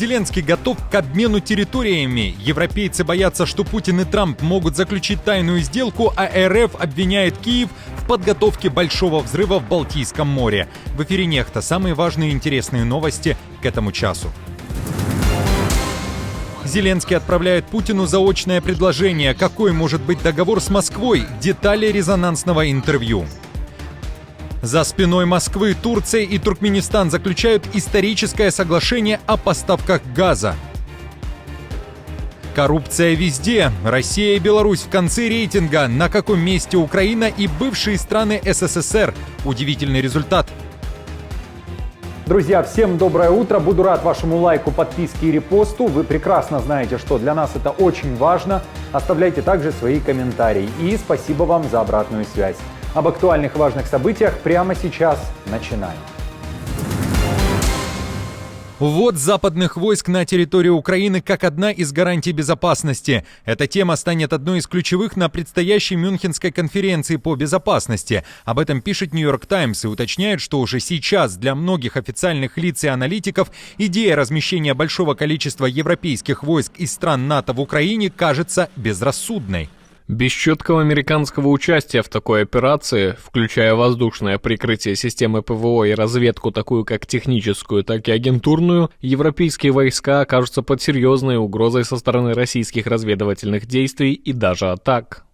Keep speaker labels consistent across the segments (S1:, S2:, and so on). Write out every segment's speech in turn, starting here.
S1: Зеленский готов к обмену территориями. Европейцы боятся, что Путин и Трамп могут заключить тайную сделку, а РФ обвиняет Киев в подготовке большого взрыва в Балтийском море. В эфире «Нехта» самые важные и интересные новости к этому часу. Зеленский отправляет Путину заочное предложение. Какой может быть договор с Москвой? Детали резонансного интервью. За спиной Москвы Турция и Туркменистан заключают историческое соглашение о поставках газа. Коррупция везде. Россия и Беларусь в конце рейтинга. На каком месте Украина и бывшие страны СССР? Удивительный результат.
S2: Друзья, всем доброе утро. Буду рад вашему лайку, подписке и репосту. Вы прекрасно знаете, что для нас это очень важно. Оставляйте также свои комментарии. И спасибо вам за обратную связь. Об актуальных важных событиях прямо сейчас начинаем.
S1: Ввод западных войск на территорию Украины как одна из гарантий безопасности. Эта тема станет одной из ключевых на предстоящей Мюнхенской конференции по безопасности. Об этом пишет Нью-Йорк Таймс и уточняет, что уже сейчас для многих официальных лиц и аналитиков идея размещения большого количества европейских войск из стран НАТО в Украине кажется безрассудной.
S3: Без четкого американского участия в такой операции, включая воздушное прикрытие системы ПВО и разведку, такую как техническую, так и агентурную, европейские войска окажутся под серьезной угрозой со стороны российских разведывательных действий и даже атак.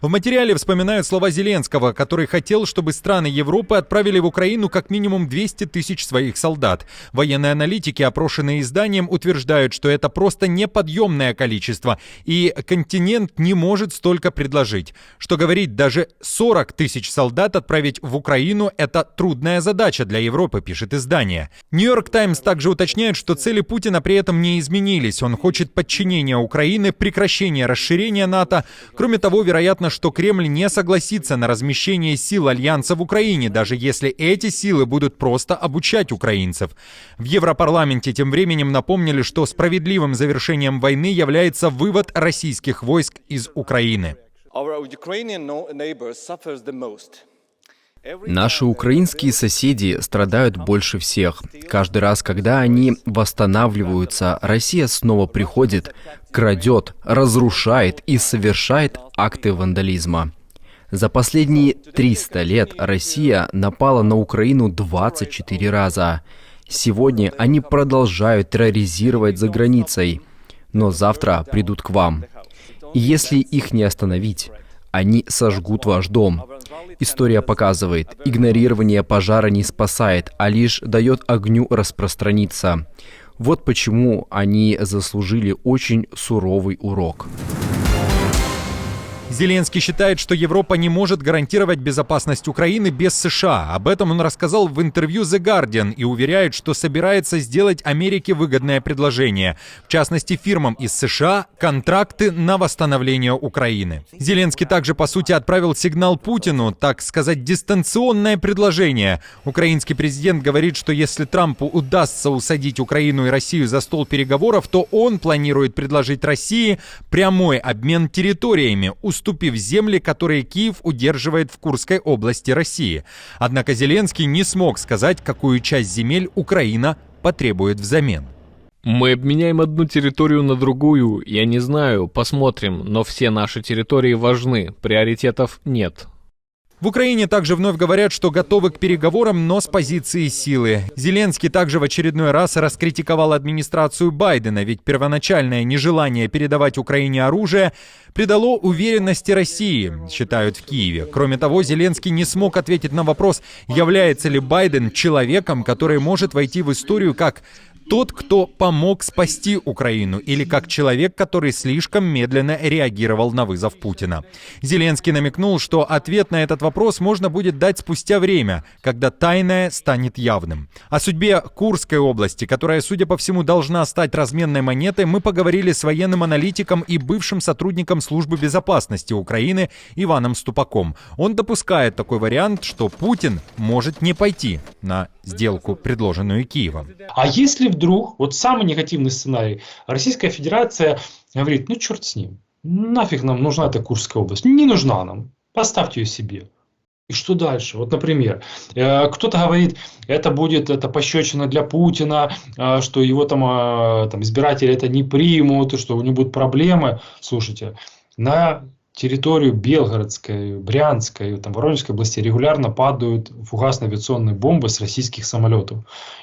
S1: В материале вспоминают слова Зеленского, который хотел, чтобы страны Европы отправили в Украину как минимум 200 тысяч своих солдат. Военные аналитики, опрошенные изданием, утверждают, что это просто неподъемное количество, и континент не может столько предложить. Что говорить, даже 40 тысяч солдат отправить в Украину – это трудная задача для Европы, пишет издание. Нью-Йорк Таймс также уточняет, что цели Путина при этом не изменились. Он хочет подчинения Украины, прекращения расширения НАТО. Кроме того, вероятно, что Кремль не согласится на размещение сил Альянса в Украине, даже если эти силы будут просто обучать украинцев. В Европарламенте тем временем напомнили, что справедливым завершением войны является вывод российских войск из Украины.
S4: Наши украинские соседи страдают больше всех. Каждый раз, когда они восстанавливаются, Россия снова приходит, крадет, разрушает и совершает акты вандализма. За последние 300 лет Россия напала на Украину 24 раза. Сегодня они продолжают терроризировать за границей, но завтра придут к вам. И если их не остановить, они сожгут ваш дом. История показывает, игнорирование пожара не спасает, а лишь дает огню распространиться. Вот почему они заслужили очень суровый урок.
S1: Зеленский считает, что Европа не может гарантировать безопасность Украины без США. Об этом он рассказал в интервью The Guardian и уверяет, что собирается сделать Америке выгодное предложение. В частности, фирмам из США контракты на восстановление Украины. Зеленский также, по сути, отправил сигнал Путину, так сказать, дистанционное предложение. Украинский президент говорит, что если Трампу удастся усадить Украину и Россию за стол переговоров, то он планирует предложить России прямой обмен территориями, уступив земли, которые Киев удерживает в Курской области России. Однако Зеленский не смог сказать, какую часть земель Украина потребует взамен.
S3: Мы обменяем одну территорию на другую, я не знаю, посмотрим, но все наши территории важны, приоритетов нет.
S1: В Украине также вновь говорят, что готовы к переговорам, но с позиции силы. Зеленский также в очередной раз раскритиковал администрацию Байдена, ведь первоначальное нежелание передавать Украине оружие придало уверенности России, считают в Киеве. Кроме того, Зеленский не смог ответить на вопрос, является ли Байден человеком, который может войти в историю как тот, кто помог спасти Украину, или как человек, который слишком медленно реагировал на вызов Путина. Зеленский намекнул, что ответ на этот вопрос можно будет дать спустя время, когда тайное станет явным. О судьбе Курской области, которая, судя по всему, должна стать разменной монетой, мы поговорили с военным аналитиком и бывшим сотрудником Службы безопасности Украины Иваном Ступаком. Он допускает такой вариант, что Путин может не пойти на сделку, предложенную Киевом.
S5: А если вдруг, вот самый негативный сценарий, Российская Федерация говорит, ну черт с ним, нафиг нам нужна эта Курская область, не нужна нам, поставьте ее себе. И что дальше? Вот, например, кто-то говорит, это пощечина для Путина, что его там избиратели это не примут, что у него будут проблемы. Слушайте, на территорию Белгородской, Брянской, Воронежской области регулярно падают фугасные авиационные бомбы с российских самолетов.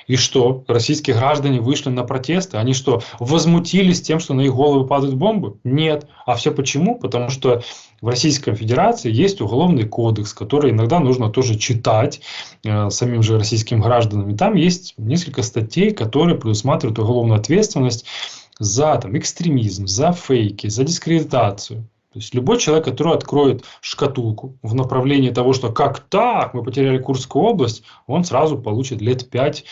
S5: И что? Российские граждане вышли на протесты? Они что, возмутились тем, что на их головы падают бомбы? Нет. А все почему? Потому что в Российской Федерации есть уголовный кодекс, который иногда нужно тоже читать самим же российским гражданам. И там есть несколько статей, которые предусматривают уголовную ответственность за экстремизм, за фейки, за дискредитацию. То есть любой человек, который откроет шкатулку в направлении того, что как так, мы потеряли Курскую область, он сразу получит лет 5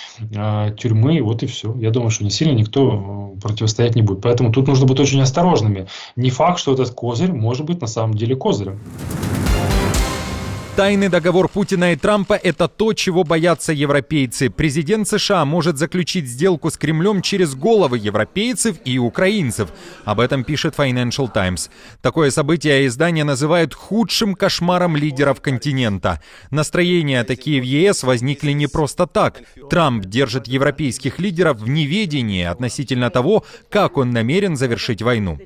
S5: тюрьмы, вот и все. Я думаю, что не сильно никто противостоять не будет. Поэтому тут нужно быть очень осторожными. Не факт, что этот козырь может быть на самом деле козырем.
S1: Тайный договор Путина и Трампа – это то, чего боятся европейцы. Президент США может заключить сделку с Кремлем через головы европейцев и украинцев. Об этом пишет Financial Times. Такое событие издание называют худшим кошмаром лидеров континента. Настроения такие в ЕС возникли не просто так. Трамп держит европейских лидеров в неведении относительно того, как он намерен завершить войну.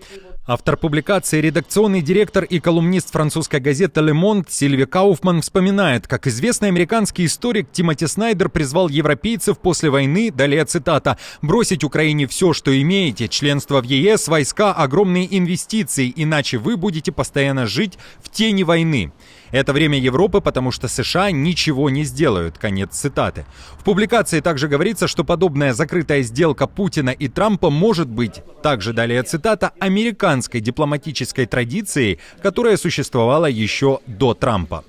S1: Автор публикации, редакционный директор и колумнист французской газеты «Le Monde» Сильви Кауфман вспоминает, как известный американский историк Тимоти Снайдер призвал европейцев после войны, далее цитата, «бросить Украине все, что имеете, членство в ЕС, войска, огромные инвестиции, иначе вы будете постоянно жить в тени войны». Это время Европы, потому что США ничего не сделают. Конец цитаты. В публикации также говорится, что подобная закрытая сделка Путина и Трампа может быть, также далее цитата, американской дипломатической традицией, которая существовала еще до Трампа.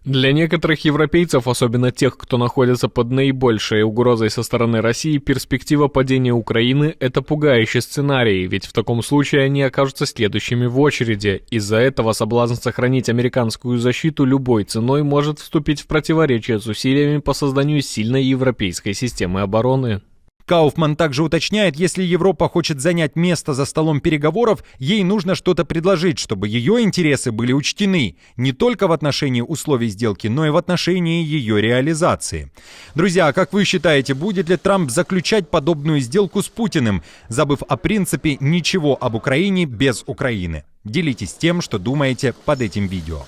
S3: Для некоторых европейцев, особенно тех, кто находится под наибольшей угрозой со стороны России, перспектива падения Украины – это пугающий сценарий, ведь в таком случае они окажутся следующими в очереди. Из-за этого соблазн сохранить американскую защиту любой ценой может вступить в противоречие с усилиями по созданию сильной европейской системы обороны.
S1: Кауфман также уточняет, если Европа хочет занять место за столом переговоров, ей нужно что-то предложить, чтобы ее интересы были учтены не только в отношении условий сделки, но и в отношении ее реализации. Друзья, как вы считаете, будет ли Трамп заключать подобную сделку с Путиным, забыв о принципе «ничего об Украине без Украины»? Делитесь тем, что думаете под этим видео.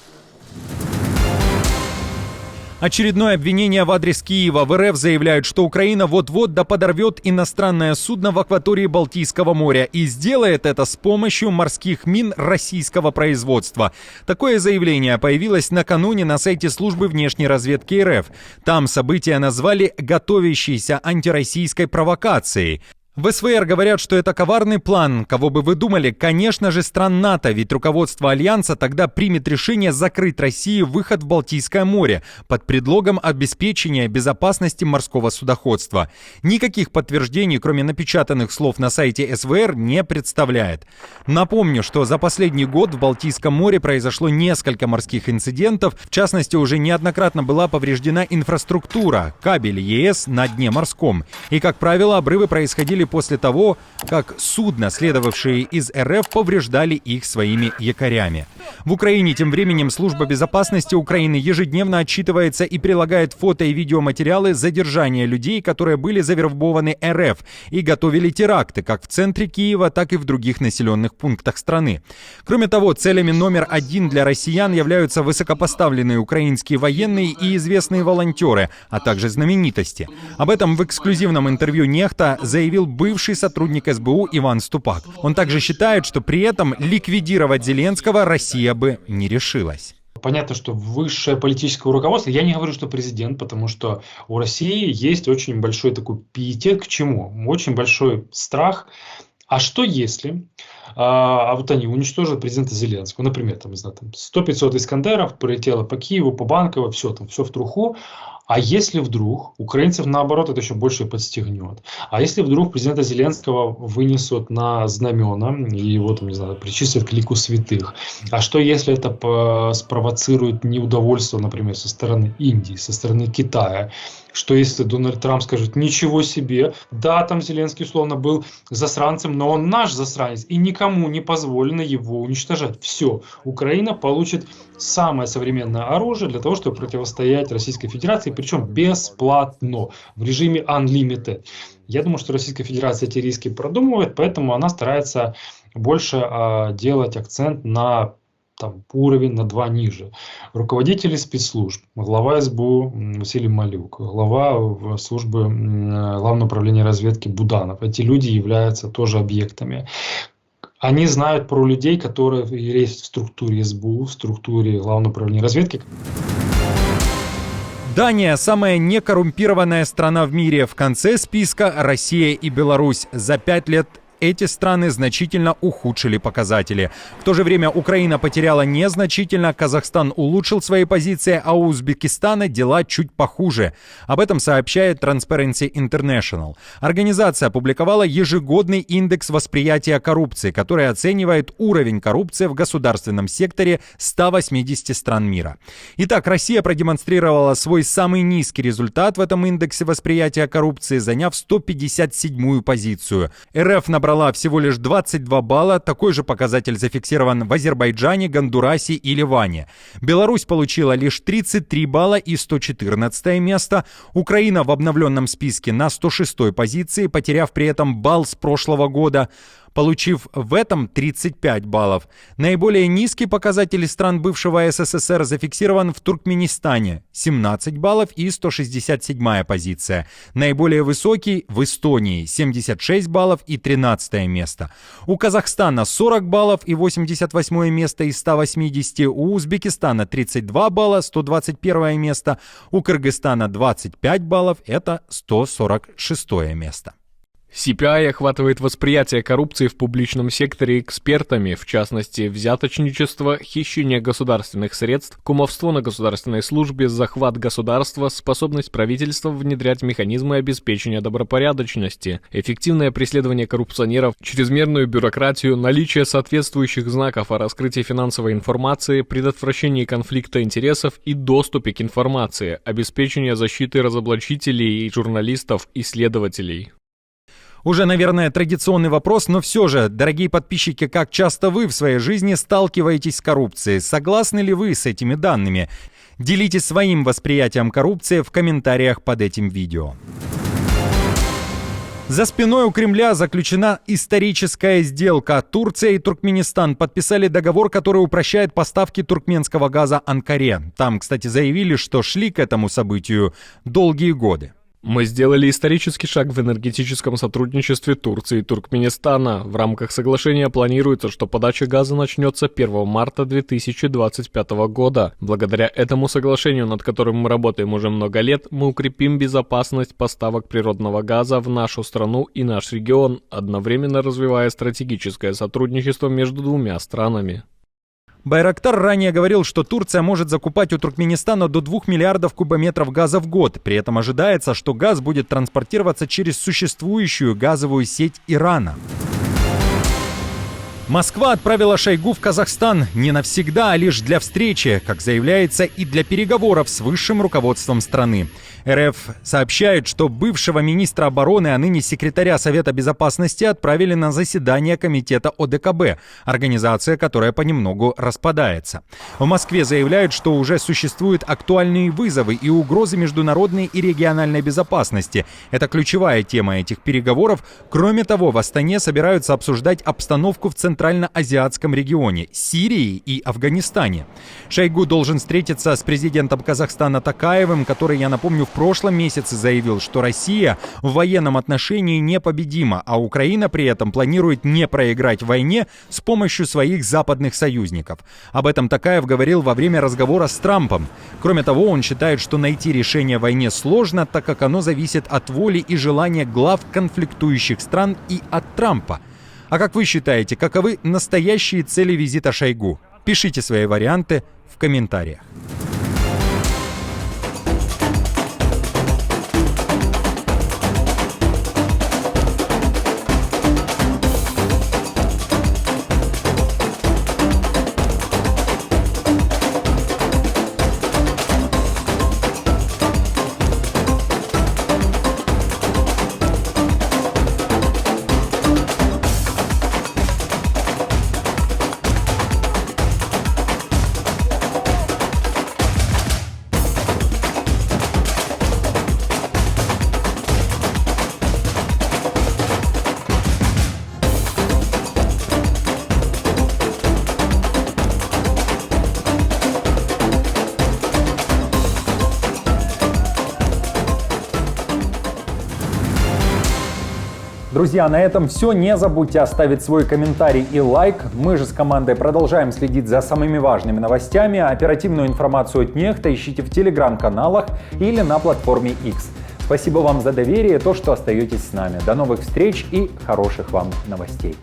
S1: Очередное обвинение в адрес Киева. В РФ заявляют, что Украина вот-вот подорвет иностранное судно в акватории Балтийского моря и сделает это с помощью морских мин российского производства. Такое заявление появилось накануне на сайте службы внешней разведки РФ. Там события назвали готовящейся антироссийской провокацией. В СВР говорят, что это коварный план. Кого бы вы думали? Конечно же, стран НАТО, ведь руководство Альянса тогда примет решение закрыть России выход в Балтийское море под предлогом обеспечения безопасности морского судоходства. Никаких подтверждений, кроме напечатанных слов на сайте СВР, не представляет. Напомню, что за последний год в Балтийском море произошло несколько морских инцидентов. В частности, уже неоднократно была повреждена инфраструктура, кабели ЕС на дне морском. И, как правило, обрывы происходили после того, как судна, следовавшие из РФ, повреждали их своими якорями. В Украине тем временем Служба безопасности Украины ежедневно отчитывается и прилагает фото и видеоматериалы задержания людей, которые были завербованы РФ и готовили теракты как в центре Киева, так и в других населенных пунктах страны. Кроме того, целями номер один для россиян являются высокопоставленные украинские военные и известные волонтеры, а также знаменитости. Об этом в эксклюзивном интервью «Нехта» заявил бывший сотрудник СБУ Иван Ступак. Он также считает, что при этом ликвидировать Зеленского Россия бы не решилась.
S5: Понятно, что высшее политическое руководство, я не говорю, что президент, потому что у России есть очень большой такой пиетет к чему? Очень большой страх. А что если вот они уничтожат президента Зеленского? Например, 100-500 Искандеров прилетело по Киеву, по Банково, все в труху. А если вдруг украинцев, наоборот, это еще больше подстегнет? А если вдруг президента Зеленского вынесут на знамена и его, причислят к лику святых? А что если это спровоцирует неудовольствие, например, со стороны Индии, со стороны Китая? что если Дональд Трамп скажет: ничего себе, да, там Зеленский условно был засранцем, но он наш засранец, и никому не позволено его уничтожать. Все, Украина получит самое современное оружие для того, чтобы противостоять Российской Федерации, причем бесплатно, в режиме unlimited. Я думаю, что Российская Федерация эти риски продумывает, поэтому она старается больше делать акцент на уровень на 2 ниже. Руководители спецслужб, глава СБУ Василий Малюк, глава службы Главного управления разведки Буданов. Эти люди являются тоже объектами. Они знают про людей, которые есть в структуре СБУ, в структуре Главного управления разведки.
S1: Дания – самая некоррумпированная страна в мире. В конце списка Россия и Беларусь. За 5 лет эти страны значительно ухудшили показатели. В то же время Украина потеряла незначительно, Казахстан улучшил свои позиции, а у Узбекистана дела чуть похуже. Об этом сообщает Transparency International. Организация опубликовала ежегодный индекс восприятия коррупции, который оценивает уровень коррупции в государственном секторе 180 стран мира. Итак, Россия продемонстрировала свой самый низкий результат в этом индексе восприятия коррупции, заняв 157-ю позицию. РФ набрала всего лишь 22 балла, такой же показатель зафиксирован в Азербайджане, Гондурасе и Ливане. Беларусь получила лишь 33 балла и 114 место. Украина в обновленном списке на 106 позиции, потеряв при этом балл с прошлого года, получив в этом 35 баллов. Наиболее низкий показатель стран бывшего СССР зафиксирован в Туркменистане – 17 баллов и 167-я позиция. Наиболее высокий в Эстонии – 76 баллов и 13 место. У Казахстана 40 баллов и 88 место из 180, у Узбекистана 32 балла, 121 место, у Кыргызстана 25 баллов, это 146 место.
S3: CPI охватывает восприятие коррупции в публичном секторе экспертами, в частности, взяточничество, хищение государственных средств, кумовство на государственной службе, захват государства, способность правительства внедрять механизмы обеспечения добропорядочности, эффективное преследование коррупционеров, чрезмерную бюрократию, наличие соответствующих знаков о раскрытии финансовой информации, предотвращении конфликта интересов и доступе к информации, обеспечение защиты разоблачителей и журналистов и следователей.
S1: Уже, наверное, традиционный вопрос, но все же, дорогие подписчики, как часто вы в своей жизни сталкиваетесь с коррупцией? Согласны ли вы с этими данными? Делитесь своим восприятием коррупции в комментариях под этим видео. За спиной у Кремля заключена историческая сделка. Турция и Туркменистан подписали договор, который упрощает поставки туркменского газа Анкаре. Там, кстати, заявили, что шли к этому событию долгие годы.
S3: Мы сделали исторический шаг в энергетическом сотрудничестве Турции и Туркменистана. В рамках соглашения планируется, что подача газа начнется 1 марта 2025 года. Благодаря этому соглашению, над которым мы работаем уже много лет, мы укрепим безопасность поставок природного газа в нашу страну и наш регион, одновременно развивая стратегическое сотрудничество между двумя странами.
S1: Байрактар ранее говорил, что Турция может закупать у Туркменистана до 2 миллиардов кубометров газа в год. При этом ожидается, что газ будет транспортироваться через существующую газовую сеть Ирана. Москва отправила Шойгу в Казахстан не навсегда, а лишь для встречи, как заявляется, и для переговоров с высшим руководством страны. РФ сообщает, что бывшего министра обороны, а ныне секретаря Совета Безопасности отправили на заседание комитета ОДКБ, организация, которая понемногу распадается. В Москве заявляют, что уже существуют актуальные вызовы и угрозы международной и региональной безопасности. Это ключевая тема этих переговоров. Кроме того, в Астане собираются обсуждать обстановку в Центральноазиатском регионе, Сирии и Афганистане. Шойгу должен встретиться с президентом Казахстана Токаевым, который, я напомню, в прошлом месяце заявил, что Россия в военном отношении непобедима, а Украина при этом планирует не проиграть в войне с помощью своих западных союзников. Об этом Токаев говорил во время разговора с Трампом. Кроме того, он считает, что найти решение войне сложно, так как оно зависит от воли и желания глав конфликтующих стран и от Трампа. А как вы считаете, каковы настоящие цели визита Шойгу? Пишите свои варианты в комментариях.
S2: Друзья, на этом все. Не забудьте оставить свой комментарий и лайк. Мы же с командой продолжаем следить за самыми важными новостями. Оперативную информацию от Нехта ищите в телеграм-каналах или на платформе X. Спасибо вам за доверие и то, что остаетесь с нами. До новых встреч и хороших вам новостей.